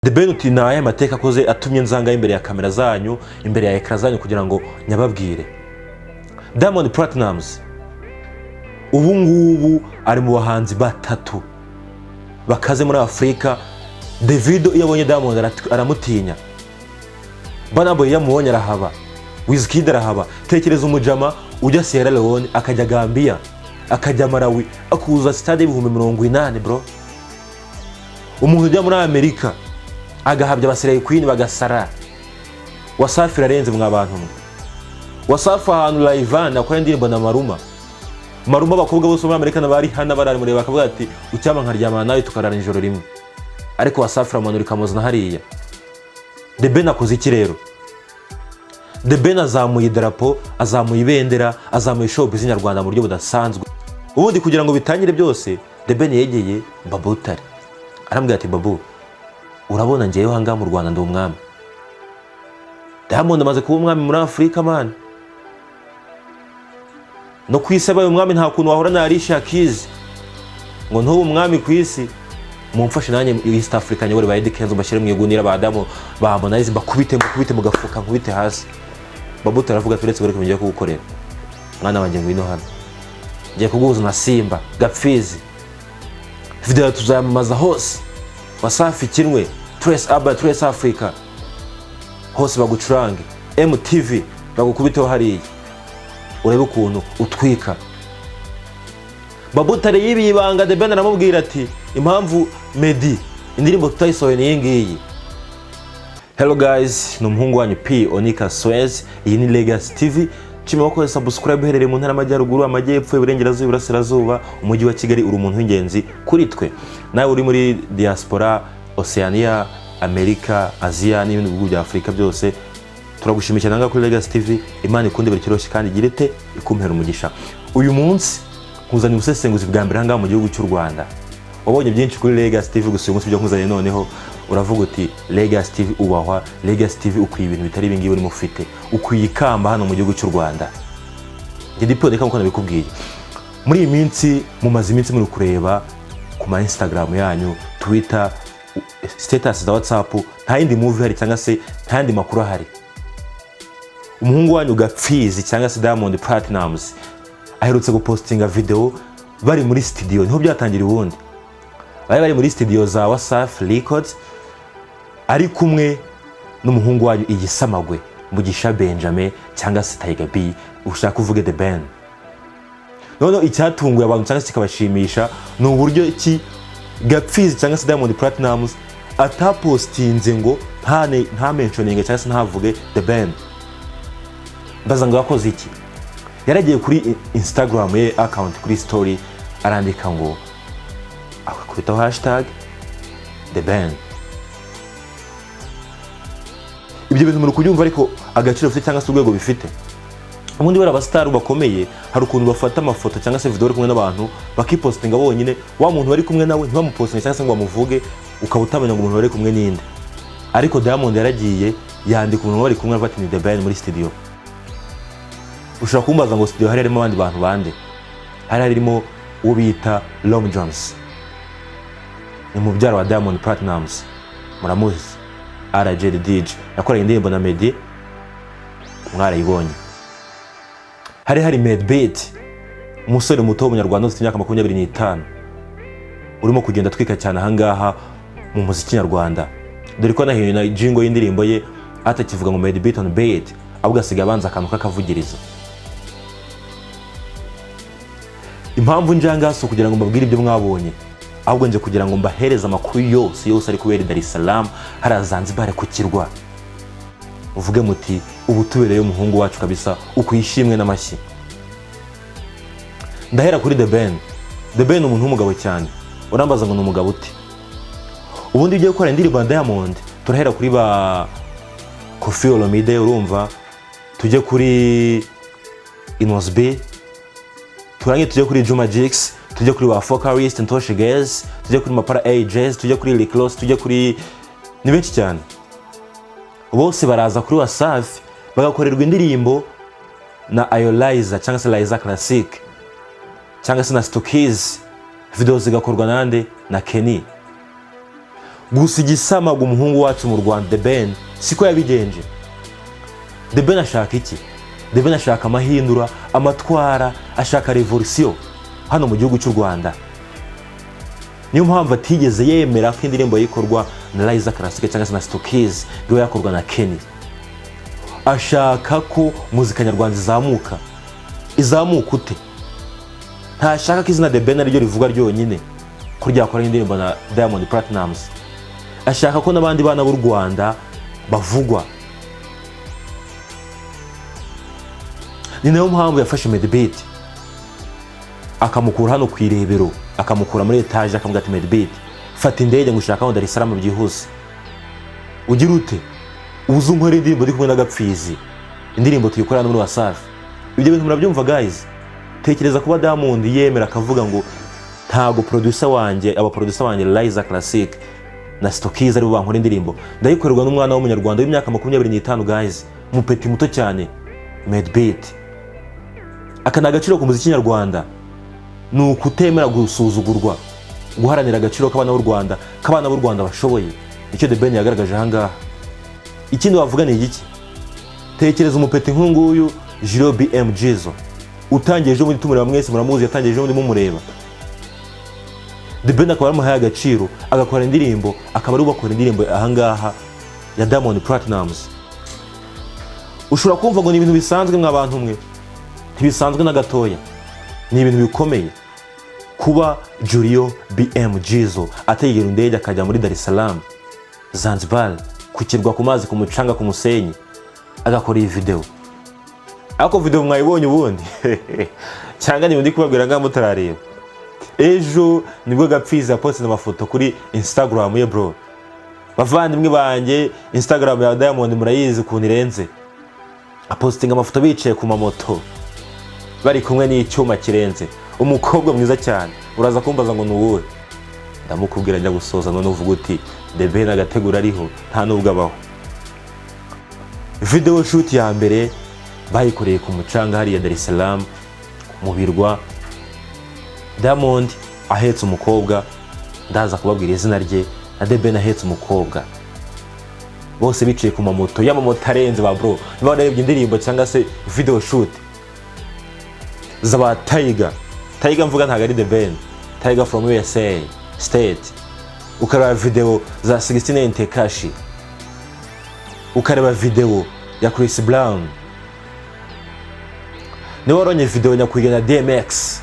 The Ben uti naye mateka akoze atumye nzanga imbere ya kamera zanyu, imbere ya ekran zanyu kugira ngo nyababwire. Diamond Platnumz ubu ngubu ari mu bahanzi batatu bakaze muri Afrika. Davido yabonye Diamond aramutinya, Burna Boy yamubonye arahaba, Wizkid arahaba. Tekereza umujama ujya Sierra Leone, akajya Gambia, akajya Malawi, akuza stade 80,000 bro. Umuntu ujya muri Amerika agahabya abasirayi Queen bagasara. Wasafi rarenze mwa bantu mwe. Wasafi ahantu live akora indirimbo na Maruma abakobwa bose muri Amerika nabari hana barari muri bakavuga ati ucyama nkaryamana nawe tukarara ijoro rimwe. Ariko Wasafi ramanura kamuzana hariya. The Ben akoze iki rero? The Ben azamuye idarapo, azamuye ibendera, azamuye showbiz nyarwanda mu buryo budasanzwe. Ubundi kugira ngo bitangire byose, The Ben yegeye Babu Tari. Arambwira ati Babu, urabona ngeyeho hanga mu Rwanda ndi umwami. Diamond amaze kuba umwami muri Afrika man. No kwisaba umwami nta kuntu wahora na Alicia Keys. Ngo ntubu umwami kwisi. Mumfashe nanye East Africa nyobore ba Eddie Kenzo bashyire mu igunira ba Adamu ba Harmonize bakubite mu gafuka nkubite hasi. Babu taravuga turetse bari kumenya ko gukorera. Mwana wanje ngwino hano. Ngiye kuguza na Simba, Gapfizi. Video tuzayamaza hose. Wasafi kinwe, Trace Africa. Hose bagucurange. MTV bagukubiteho hariya. Urebe ukuntu utwika. Babu Tari yibibanga. The Ben aramubwira ati impamvu Meddy indirimbo tutayisohoye ni ngiyi. Hello guys, numuhungu wanyu P Onika Swez. Iyi ni Legacy TV. Chima wako subscribe herere mu ntara amajyaruguru, amajyepfo, iburengerazuba, iburasirazuba, umujyi wa Kigali uri umuntu w'ingenzi kuri twe. Nawe uri muri diaspora, Oceania, Amerika, Asia n'ibindi bihugu bya Afrika byose. Turagushimira cyane kuri Legacy TV. Imana ikunde buri kiroshe kandi girete ikumpera umugisha. Uyu munsi nkuzanye ubusesenguzi bwa mbere hanga mu gihugu cy'u Rwanda. Wabonye byinshi kuri Legacy TV, gusa uyu munsi byo nkuzanye noneho uravuga uti Legacy TV ubahwa, Legacy TV ukwiye ibintu bitari bingi urimo ufite, ukwiye ikamba hano mu gihugu cy'u Rwanda. Ngidi podeka nkuko nabikubwiye. Muri iyi minsi mumaze iminsi muri kureba ku ma Instagram yanyu, Twitter, status za WhatsApp, nta yindi movie hari cyangwa se nta yindi makuru hari. Umuhungu wanyu Gapfizi cyangwa se Diamond Platnumz aherutse gupostinga video bari muri studio, niho byatangira ubundi. Bari muri studio za Wasafi Records ari kumwe n'umuhungu wanyu Igisamagwe Mugisha Benjamin cyangwa se Tiger B, ushaka kuvuga The Ben. None icyatunguye abantu cyangwa se kikabashimisha ni uburyo ki Gapfizi cyangwa se Diamond Platnumz atapostinze ngo nta mentioning cyangwa se ntavuge The Ben. Ndaza ngo yakoze iki? Yaragiye kuri Instagram ye account kuri story arandika ngo akakubitaho hashtag The Ben. Ibyo bintu muri kubyumva ariko agaciro bifite cyangwa se urwego bifite. Ubundi bara abastar bakomeye hari ukuntu bafata amafoto cyangwa se video kumwe n'abantu bakipostinga bonyine, wa muntu bari kumwe nawe ntibamupostinge cyangwa se ngo bamuvuge ukaba utamenya ngo umuntu bari kumwe n'inde. Ariko Diamond yaragiye yandika umuntu bari kumwe afata ni The Ben muri studio. Ushaka kumbaza ngo studio harimo abandi bantu bande? Harimo uwo bita Long Jones, ni mubyara wa Diamond Platnumz, muramuzi RJ DJ yakoranye indirimbo na Meddy mwarayibonye. Hari Meddy, umusore muto w'umunyarwanda ufite imyaka 25 urimo kugenda twika cyane ahangaha mu muziki nyarwanda. Dore ko nahiye na jingo y'indirimbo ye atakivuga ngo Meddy beat on beat, ahubwo asiga abanza akantu kakavugiriza. Impamvu njanga so kugira ngo mbabwire ibyo mwabonye, ahubwo nje kugira ngo mbahereza amakuru yose ari kubera Dar es Salaam, hari Zanzibar ku kirwa. Uvuge muti ubu tubereye umuhungu wacu kabisa, ukuyishimwe n'amashyi. Ndahera kuri The Ben. The Ben umuntu w'umugabo cyane. Urambaza ngo n'umugabo uti? Ubundi ugiye gukora indirimbo ya Diamond, turahera kuri ba Kofi Olomide urumva, tujye kuri Inosbe, turangiye tujye kuri Juma Jix, tujye kuri wa Focalist Ntoshe Guys, tujye kuri Mapara AJs, tujye kuri Liclos, tujye kuri ni benshi cyane. Bose baraza kuri Wasafi bagakorerwa indirimbo na Ayoliza cyangwa se Liza Classic cyangwa se na Stockies, video zigakorwa nande na Kenny. gusa igisamaga umuhungu wacu mu Rwanda The Ben siko yabigenje. The Ben ashaka iki? The Ben ashaka amahindura, amatwara, ashaka revolution hano mu gihugu cy'u Rwanda. Niyo mpamvu atigeze yemera ko indirimbo yikorwa na Liza Classic cyangwa se na Stockies ngo yakorwa na Kenny. Ashaka ko muzika nyarwanda izamuka ute? Ntashaka ko izina The Ben ariryo rivuga ryonyine ko ryakora indirimbo na Diamond Platnumz. Ashaka ko n'abandi bana b'u Rwanda bavugwa. Ni nayo mpamvu yafashe Meddy akamukura hano ku Irebero, akamukura muri etage, akamubwira ati Meddy fata indege ngushaka aho Dar es Salaam byihuse. Ugira ute? Uzi unkora indirimbo ndi kumwe n'Agapfizi, indirimbo tuyikorana muri Wasafi. Ibyo bintu murabyumva guys? Tekereza kuba Diamond yemera akavuga ngo ntago producer wanjye Liza Classic na Stockies ari bo bankora indirimbo, ndayikorerwa n'umwana w'umunyarwanda w'imyaka 25 guys, mupeti muto cyane, Meddy. Aka nagaciro ku muziki nyarwanda ni ukutemera gusuzugurwa, guharanira agaciro k'abana b'u Rwanda, k'abana b'u Rwanda bashoboye. Icyo The Ben yagaragaje ahangaha. Ikindi wavuga ni iki? Tekereza umupeti nk'unguyu Jiro BM Jizo utangiye ejo muri tumureba mwese muramuzi, yatangiye ejo muri mumureba. The Ben akaba aramuhaye agaciro, agakora indirimbo, akaba ari ubakora indirimbo ahangaha ya Diamond Platnumz. Ushobora kumva ngo ni ibintu bisanzwe mw'abantu mwe, ntibisanzwe na gatoya, ni ibintu bikomeye kuba Jiro BM Jizo ategera indege akajya muri Dar es Salaam, Zanzibar, kukirwa ku mazi, ku mucanga, ku musenyi, agakora iyi video. Ako video mwayibonye ubundi cyangwa ni ndi kubabwira nga mutarareba. Ejo nibwo Gapfizi yapostinze amafoto kuri Instagram ye bro. Bavandimwe banjye, Instagram ya Diamond murayizi ukuntu irenze. Apostinga amafoto bicaye ku mamoto bari kumwe n'icyuma kirenze. Umukobwa mwiza cyane. Uraza kumbaza ngo nuwuhe? Ndamukubwira njya gusoza none uvuga uti The Ben agategura ariho nta nubwo abaho. Video shoot ya mbere bayikoreye ku mucanga hari ya Dar es Salaam mu birwa. Diamond ahetse umukobwa, ndaza kubabwira izina rye, na The Ben ahetse umukobwa. Bose biciye ku mamoto, y'amamoto arenze ba bro. Niba narebye indirimbo cyangwa se video shoot zaba Tiger mvuga ntago ari The Ben, Tiger from USA state. Ukareba video za 16 Tekashi, ukareba video ya Chris Brown, niba waronye video nyakwiga DMX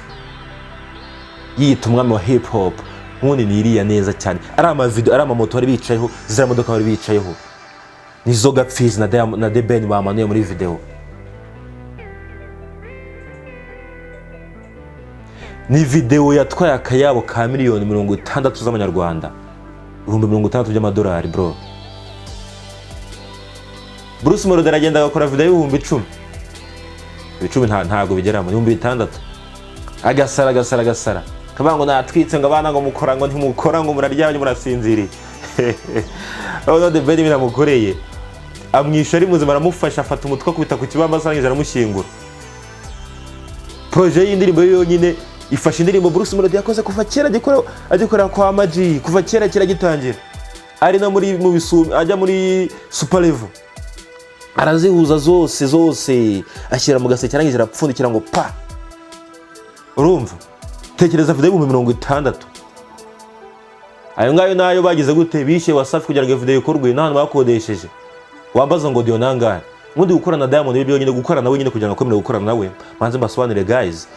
yita umwami wa hip hop, nkundi niriya neza cyane. Ari amavideo, ari amamoto bari bicayeho, zira modoka bari bicayeho, nizo Gapfizi na The Ben bamanuye muri video. Ni video yatwaye akayabo ka miliyoni 60 z'amanyarwanda, 60,000 by'amadolari bro. Bruce Melody aragenda agakora video y'10,000. 10 ntago bigeramo, 6,000. Agasara kabango natwitse ngo abana ngo mukora ngo ntimukora ngo muraryanye murasinziriye. Aho The Ben biramukoreye, amwisha ari muzima, aramufasha, afata umutwe kubita ku kibamba asangije aramushyingura. Projet y'indirimbo yonyine ifasha indirimbo Bruce Melody yakoze kuva kera agikora kwa Meddy, kuva kera kiragitangira. Ari na muri mu bisumi ajya muri super level, arazihuza zose ashyira mu gaseke arangiza arapfundikira ngo pa. Urumva? Tekereza video 60,000. Ayo ngayo nayo bagize gute? Bishe Wasafi kugira ngo video ikorwe n'ahantu bakodesheje. Wambaza ngo dio nangahe? Mundi gukora na Diamond ibyo nyine gukora nawe nyine kugira ngo akomere gukora nawe. Manze mbasobanurire guys.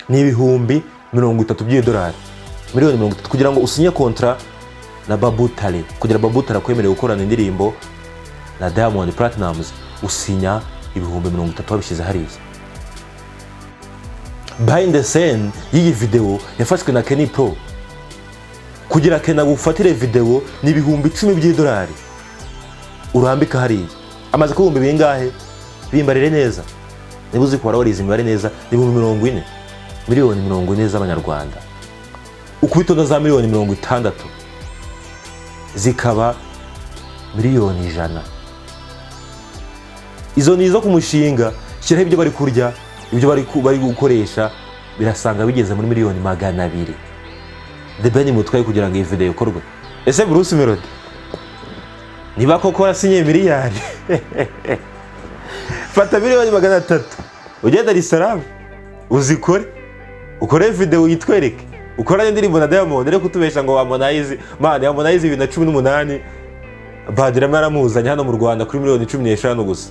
Ni 30,000 $30 miliyoni 30 kugira ngo usinye contrat na Babutale, kugira Babutale akwemerera gukorana indirimbo na Diamond Platnumz, usinya 30,000 wabishize hariya. Behind the scene y'iyi video yafashwe na Kenny Pro, kugira Kenny agufatire video ni $10,000 urambika hariya. Amaze kubumba bingahe? Bimbarire neza, niba uzi ko warize imibare neza, ni 40 miliyoni 40 z'abanyarwanda. Ukubitoza za miliyoni 60 zikaba miliyoni 100. Izo nizo kumushinga, shyiraho ibyo bari kurya, ibyo bari gukoresha, birasanga bigeze muri miliyoni 200. The Ben mutwaye kugira ngo iyi video ikorwe ese Bruce Melody niba koko yasinye miliyari fata miliyoni 300 ugenda Dar es Salaam uzikore ukore video yitwereke ukoranye indirimbo na Diamond rero kutubesha ngo Harmonize man Harmonize 2018 Badira maramuzanye hano mu Rwanda kuri miliyoni 15 gusa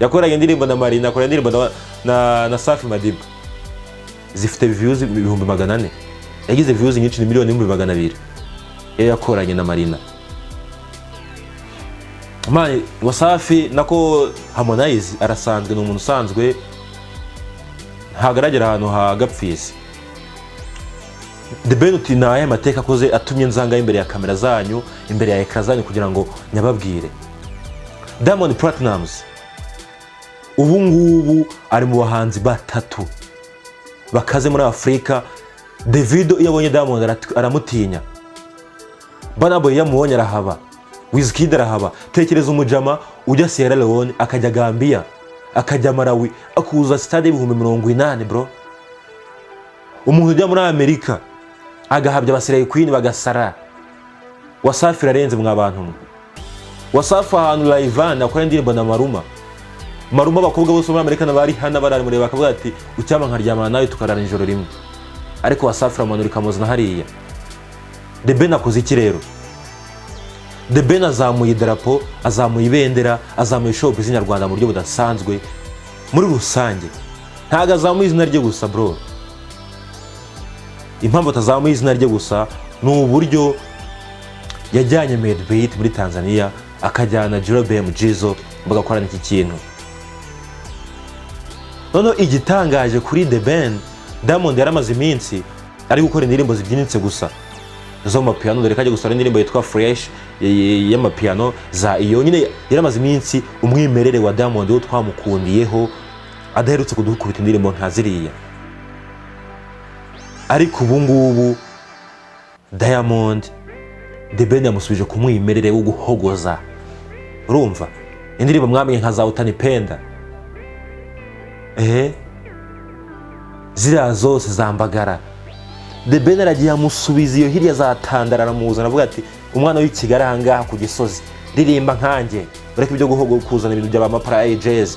yakoranye indirimbo na Marina akoranye indirimbo na Safi Madiba zifite views 400,000 yagize views nyinshi ni miliyoni 200,000 yakoranye na Marina man Wasafi nako Harmonize arasanzwe no umuntu usanzwe hagaragera ahantu hagapfisi The Benut naye amateka akoze atumye nzanga imbere ya kamera zanyu imbere ya ekran zanyu kugira ngo nyababwire Diamond Platnumz ubu ngubu ari mu bahanzi batatu bakaze muri Afrika. Davido yabonye Diamond aramutinya, Burna Boy yamubonye arahaba, Wizkid arahaba. Tekereza umujama ujya Sierra Leone akajya Gambia akajya Malawi akuza stade 80,000 bro. Umuntu ujya muri Amerika agahabya abasirayi Queen bagasara. Wasafi rarenze mwa bantu mwe. Wasafi ahantu live akora indirimbo na Maruma bakobwa bose muri Amerika nabari hana barari muri bakavuga ati ucyama nkaryamana nawe tukarana ijoro rimwe. Ariko Wasafi ramanura kamuzana hariya. The Ben akoze iki rero? The Ben azamuye idarapo, azamuye ibendera, azamuye shop z'inyarwanda mu buryo budasanzwe muri rusange. Ntaga azamuye izina rye gusa bro. Impamvu atazamuye izina rye gusa ni uburyo yajyanye Meddy muri Tanzania akajyana Jerome Jizo bagakorana iki kintu. Noneho igitangaje kuri The Ben, Diamond yaramaze iminsi ari gukora indirimbo zibyinitse gusa zo mu piano, dore kajya gusora indirimbo yitwa Fresh y'amapiano za iyo nyine. Yaramaze iminsi umwimerere wa Diamond wo twamukundiyeho adaherutse kudukubita indirimbo nka ziriya. Ariko ubu ngubu Diamond The Ben yamusubije ku mwimerere wo guhogoza. Urumva indirimbo mwamenye nka za utanipenda ziriya zose zambagara, The Ben aragiye amusubiza iyo hirya zatandara aramuzana avuga ati umwana w'i Kigali ahangaha ku Gisozi ririmba nkanjye, ureke ibyo guhogo kuzana ibintu by'abamapara jazz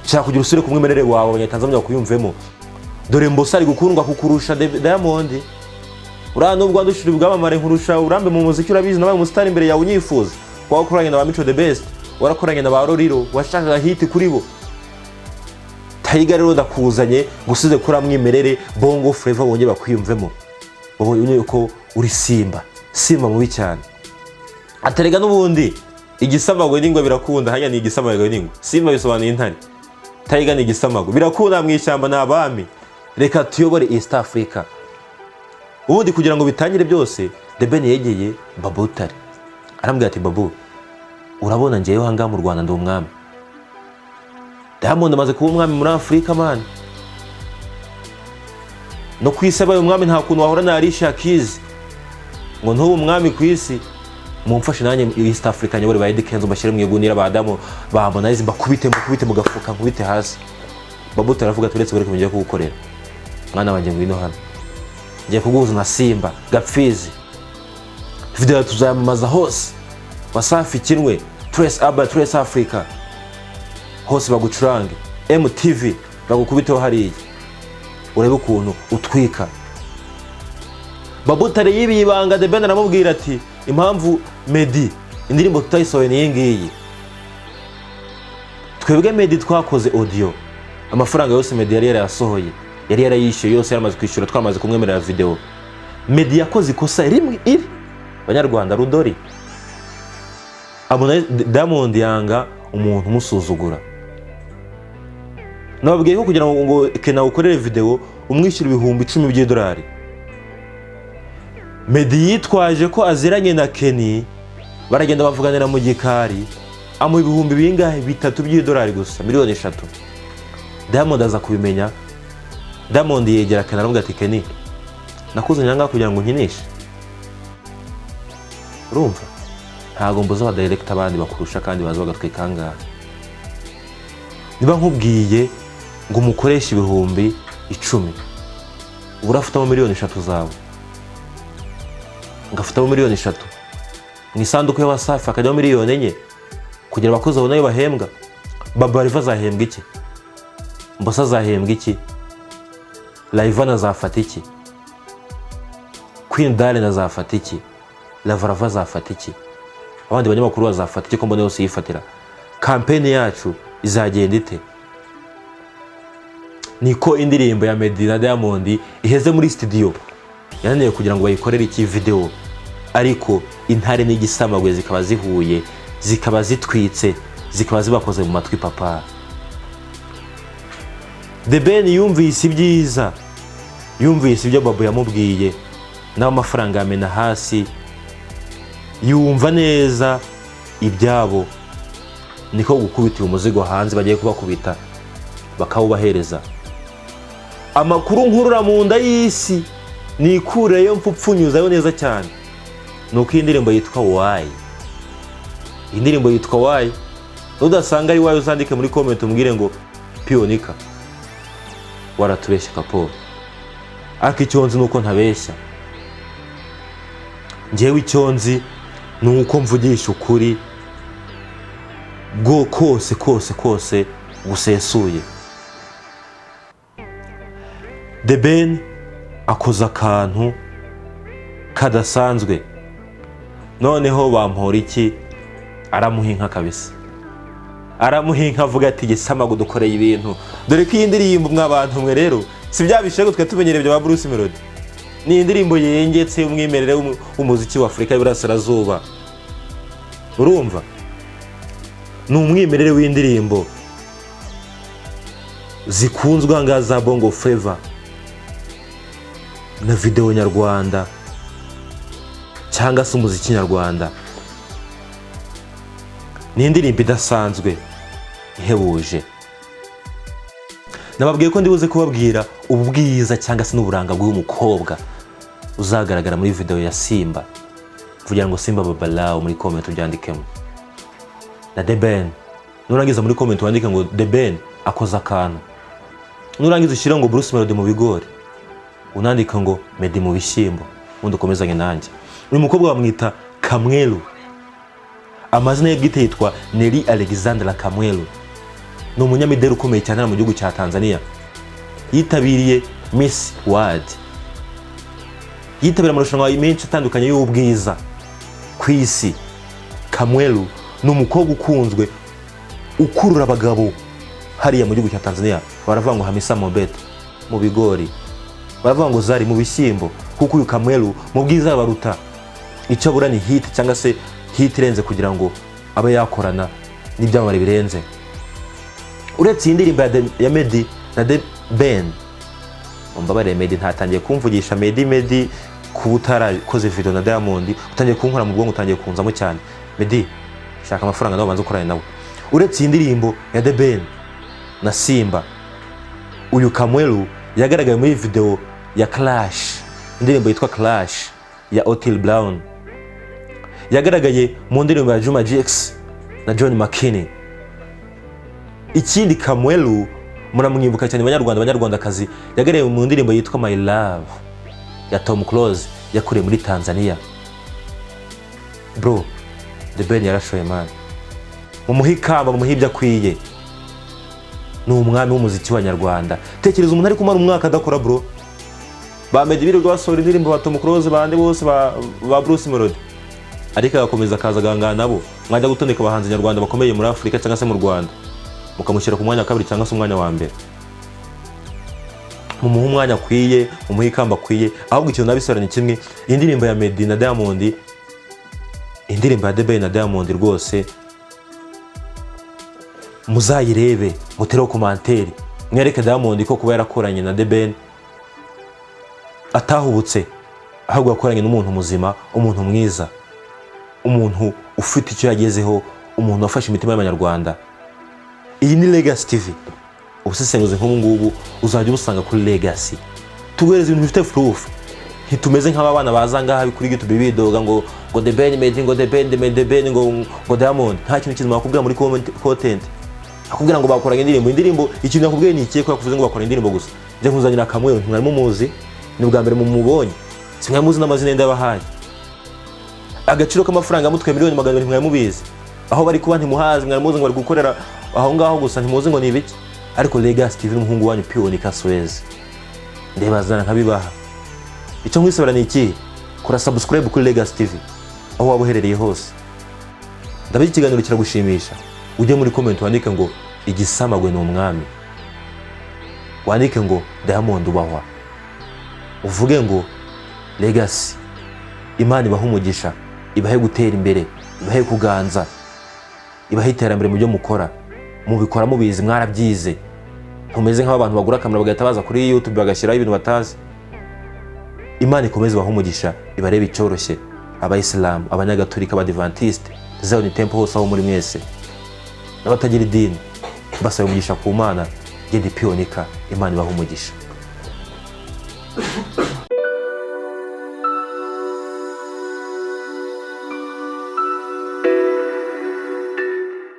shaka kugira usure ku mwimerere wawe abanyatanzania bakuyumvemo. Dore Mbosa ari gukundwa kukurusha Diamond. Ura nubwo adushira ubwamamare nkurusha urambe mu muziki urabizi nabaye umustar imbere yawe unyifuza. Wakoranye na ba Mico the Best, warakoranye na ba Roriro, washakaga hit kuri bo. Tiger rero dakuzanye gusize kuri amwimerere bongo flavor wonge bakwiyumvemo. Babonye uko uri Simba mubi cyane. Aterega n'ubundi igisamagwe n'ingwe birakunda, hanya ni igisamagwe n'ingwe. Simba bisobanuye intare, Tiger ni igisamagwe birakunda mu ishyamba n'abami. Reka tuyobore East Africa. Ubundi kugira ngo bitangire byose, The Ben yegeye Babu Utare arambwira ati Babu, urabona ngewe hanga mu Rwanda ndi umwami. Diamond amaze kuba umwami muri Afrika man. No kwisaba umwami nta kuntu wahora na Alicia Keys ngo ntubu umwami kwisi. Mumfashe nanye East Africa nyobore ba Kenzo bashyire mu igunira badamo ba Harmonize bakubite mu gafuka nkubite hasi. Babu Utare aravuga ati uretse bari kumenya ko gukorera mwana wanjye ngwino hano ngiye kuguhuza na Simba Gapfizi, video tuzayamamaza hose. Wasafi kinwe Trace Africa hose bagucurange, MTV bagukubiteho hariya urebe ukuntu utwika. Babu Utare yibibanga The Ben aramubwira ati impamvu Meddy indirimbo tutayisohoye ni ngiyi. Twebwe Meddy twakoze audio, amafaranga yose Meddy yari yarasohoye yari yarayishyuye yose, yaramaze kwishyura, twamaze kumwemerera video. Meddy yakoze ikosa rimwe iri Banyarwanda rudori. Diamond yanga umuntu umusuzugura. Nababwiye ko kugira ngo Kena ukorere video umwishyura $10,000 by'idolari. Meddy yitwaje ko aziranye na Kenny, baragenda bavuganira mu gikari, amu $3 by'idolari gusa, $3,000,000. Diamond aza kubimenya. Diamond yegera Kenny aramubwira ati Kenny, nakuzanye ngaha kugira ngo nkinishe. Urumva ntago mbuza aba director abandi bakurusha kandi baza bagatwikanga. Niba nkubwiye ngo umukoresha $10,000 urafutamo $3,000,000 zawe. ngafitamo miliyoni 3 mu isanduku ya Wasafi akajyamo miliyoni 4 kugira abakozi abo nayo bahembwa. Baba Riva azahembwa iki? Mbosa azahembwa iki? Laivana azafata iki? Queen Darling azafata iki? Lavarava azafata iki? Abandi banyamakuru bazafata iki ko mbone yose yifatira? Campaign yacu izagenda ite? Niko indirimbo ya Meddy na Diamond iheze muri studio yananiye kugira ngo bayikorere iki video, ariko intare n'igisamagwe zikaba zihuye, zikaba zitwitse, zikaba zibakoze mu matwi papa. The Ben yumvise ibyiza, yumvise ibyo Babu yamubwiye naho amafaranga amena hasi, yumva neza ibyabo, niko gukubita umuzigo hanze bagiye kubakubita bakawubahereza. Amakuru nkurura mu nda y'isi nikureyo mpfupfunyuzayo neza cyane. Nuko indirimbo yitwa Why. Indirimbo yitwa Why. Udasanga ari Why uzandike muri comment umbwire ngo Pionika waratubeshya kapo. Ariko icyonzi nuko ntabeshya. Njyewe icyonzi nuko mvugisha ukuri bwo kose gusesuye. The Ben akoza akantu kadasanzwe, noneho Bamporiki aramuhinka kabisa, aramuhinka avuga ati gisama gudukoreye ibintu. Dore ko iyi ndirimbo mwabantu mwe rero si bya bishego twe tumenyereye bya Bruce Melody, ni indirimbo yengetse umwimerere w'umuziki wa Afrika y'Iburasirazuba. Urumva, ni umwimerere w'indirimbo zikunzwe ngaza bongo flavor na video nyarwanda cyangwa se umuziki nyarwanda. Ni indirimbo idasanzwe ihebuje. Nababwiye ko ndibuze kubabwira ubwiza cyangwa se n'uburanga bw'umukobwa uzagaragara muri video ya Simba. Kugira ngo Simba babalao muri comment ubyandikemo. Na The Ben, nurangiza muri comment wandike ngo The Ben akoza akantu. Nurangiza ushyira ngo Bruce Melody mu bigori, unandika ngo Meddy mu bishyimbo, undi ukomezanye nanjye. Uyu mukobwa bamwita Kamwelu. Amazina ye bwite yitwa Nelly Alexandra Kamwelu. Ni umunyamideli ukomeye cyane mu gihugu cya Tanzania. Yitabiriye Miss World. Yitabira amarushanwa menshi atandukanye y'ubwiza ku isi. Kamwelu ni umukobwa ukunzwe, ukurura abagabo hariya mu gihugu cya Tanzania. Baravuga ngo Hamisa Mobeto mu bigori, baravuga ngo Zari mu bishyimbo, kuko uyu Kamwelu mu bwiza baruta. Icyo abura ni hit cyangwa se hit irenze kugira ngo abe yakorana n'ibyamamare birenze. Uretse indirimbo ya Meddy na The Ben, umbabare Meddy ntatangiye kumvugisha Meddy kubutarakoze video na Diamond, utangiye kunkora mu bwongo, utangiye kunzamo cyane. Meddy shaka amafaranga nawe banze ukorane nawe. Uretse indirimbo ya The Ben na Simba, uyu Kamwelu yagaragaye muri video ya Clash, indirimbo yitwa Clash ya Otile Brown. Yagaragaye mu ndirimbo ya Juma Jux na John McKinney. Ikindi Kamwelu muramwibuka cyane Abanyarwandakazi, yagaragaye mu ndirimbo yitwa My Love ya Tom Close yakuriye muri Tanzania. Bro, The Ben yarashoye man. Mumuhikamba mumuhibya kwiye. Ni umwami w'umuziki wa Nyarwanda. Tekereza umuntu ari kumara umwaka adakora bro. Ba Meddy birirwa basohora indirimbo ba Tom Close bande bose ba Bruce Melody, ariko agakomeza kaza gangana nabo. Mwajya gutondeka abahanzi Nyarwanda bakomeye muri Afrika cyangwa se mu Rwanda, mukamushyira ku mwanya wa kabiri cyangwa se umwanya wa mbere. Mumuha umwanya akwiye, mumuha ikamba akwiye. Ahubwo ikintu nabisoranye kimwe, indirimbo ya Meddy na Diamond, indirimbo ya The Ben na Diamond rwose muzayirebe, mutereho komanteri, mwereke Diamond ko kuba yarakoranye na The Ben atahubutse, ahubwo yakoranye n'umuntu muzima, umuntu mwiza, umuntu ufite icyo yagezeho, umuntu wafashe imitima y'Abanyarwanda. Iyi ni Legacy TV. Ubusesenguzi nk'ubu ngubu uzajya ubusanga kuri Legacy. Tuguhereza ibintu bifite proof. Ntitumeze nk'abana baza ngaha kuri YouTube bidoga ngo The Ben Meddy, ngo The Ben ngo Diamond. Nta kintu kizima bakubwira muri content. Akubwira ngo bakoranye indirimbo, ikintu nakubwiye ni ikiye ko yakuvuze ngo bakora indirimbo gusa. Nje nkuzanira Kamwelu, ntimwari mumuzi, ni bwa mbere mumubonye. Simwamuzi n'amazina y'indabahaye. agaciro k'amafaranga mutwe miliyoni 200 mwamubizi aho bari kuba ntimuhazi mwaramuzi ngo bari gukorera aho ngaho gusa ntimuzi ngo ni ibiki ariko Legacy TV n'umuhungu wanyu Pioni Kaswezi ndebazana nkabibaha icyo nkwisabira ni iki kora subscribe kuri Legacy TV aho waba uherereye hose ndabaye ikiganiro kiragushimisha ujye muri comment wandike ngo igisamagwe ni umwami wandike ngo Diamond ubahwa uvuge ngo Legacy Imana ibaha umugisha ibahe gutera imbere ibahe kuganza ibahe iterambere mu byo mukora mubikora mubizi mwarabyize ntumeze nk'abantu bagura kamera bagahita baza kuri YouTube bagashyiraho ibintu batazi Imana ikomeze ibahe umugisha ibarebe icyoroshye abayisilamu abanyagatolika abadivantiste zao ni tempo hose aho muri mwese n'abatagira idini basaba umugisha ku Mana gende Pionika Imana ibahe umugisha